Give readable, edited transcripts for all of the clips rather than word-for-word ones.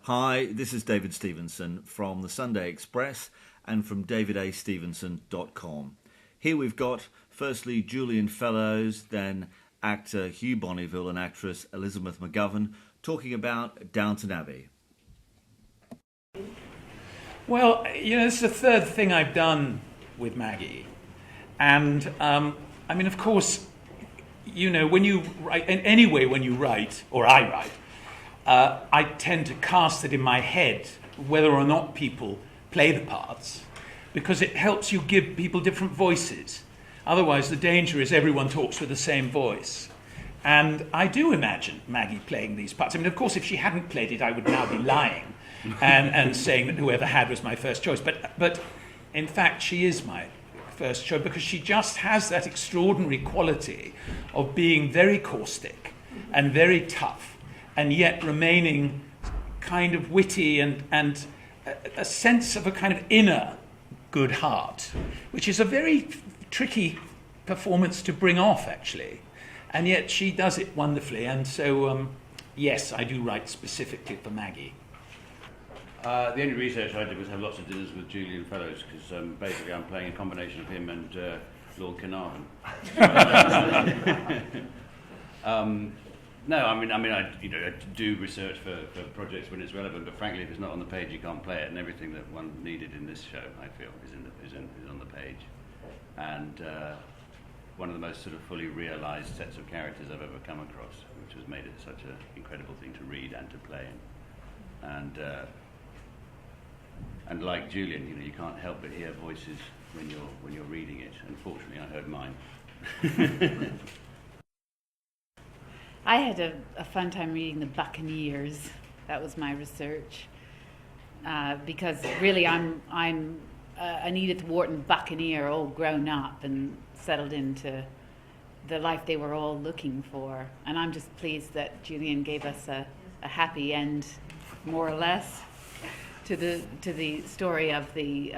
Hi, this is David Stevenson from the Sunday Express and from davidastevenson.com. Here we've got, firstly, Julian Fellowes, then actor Hugh Bonneville and actress Elizabeth McGovern talking about Downton Abbey. Well, this is the third thing I've done with Maggie. And, of course, when you write, and anyway, when you write, or I write, I tend to cast it in my head whether or not people play the parts, because it helps you give people different voices. Otherwise, the danger is everyone talks with the same voice. And I do imagine Maggie playing these parts. Of course, if she hadn't played it, I would now be lying and saying that whoever had was my first choice. But in fact, she is my first choice because she just has that extraordinary quality of being very caustic and very tough, and yet remaining kind of witty and a sense of a kind of inner good heart, which is a very tricky performance to bring off, actually. And yet she does it wonderfully. And so, yes, I do write specifically for Maggie. The only research I did was have lots of dinners with Julian Fellowes, because basically I'm playing a combination of him and Lord Carnarvon. No, I do research for projects when it's relevant, but frankly, if it's not on the page, you can't play it. And everything that one needed in this show, I feel, is on the page. And one of the most sort of fully realised sets of characters I've ever come across, which has made it such an incredible thing to read and to play in. And like Julian, you can't help but hear voices when you're reading it. Unfortunately, I heard mine. I had a fun time reading The Buccaneers. That was my research. Because really I'm an Edith Wharton Buccaneer, all grown up and settled into the life they were all looking for. And I'm just pleased that Julian gave us a happy end, more or less, to the story of the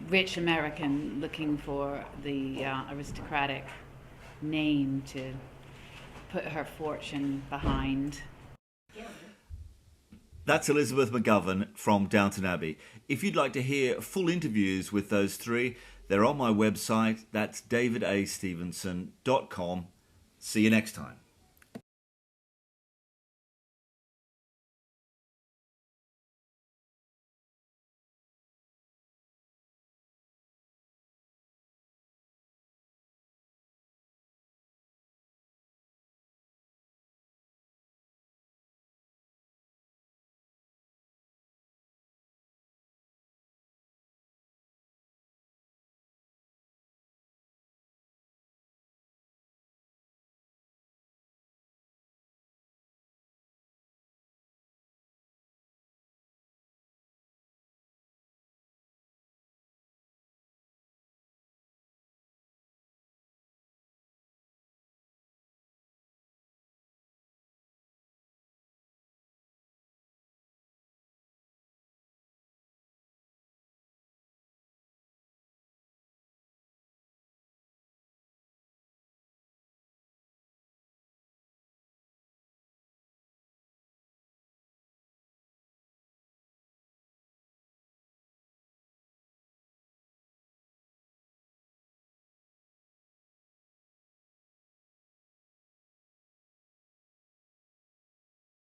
rich American looking for the aristocratic name to put her fortune behind. That's Elizabeth McGovern from Downton Abbey. If you'd like to hear full interviews with those three, they're on my website. That's davidastevenson.com. See you next time.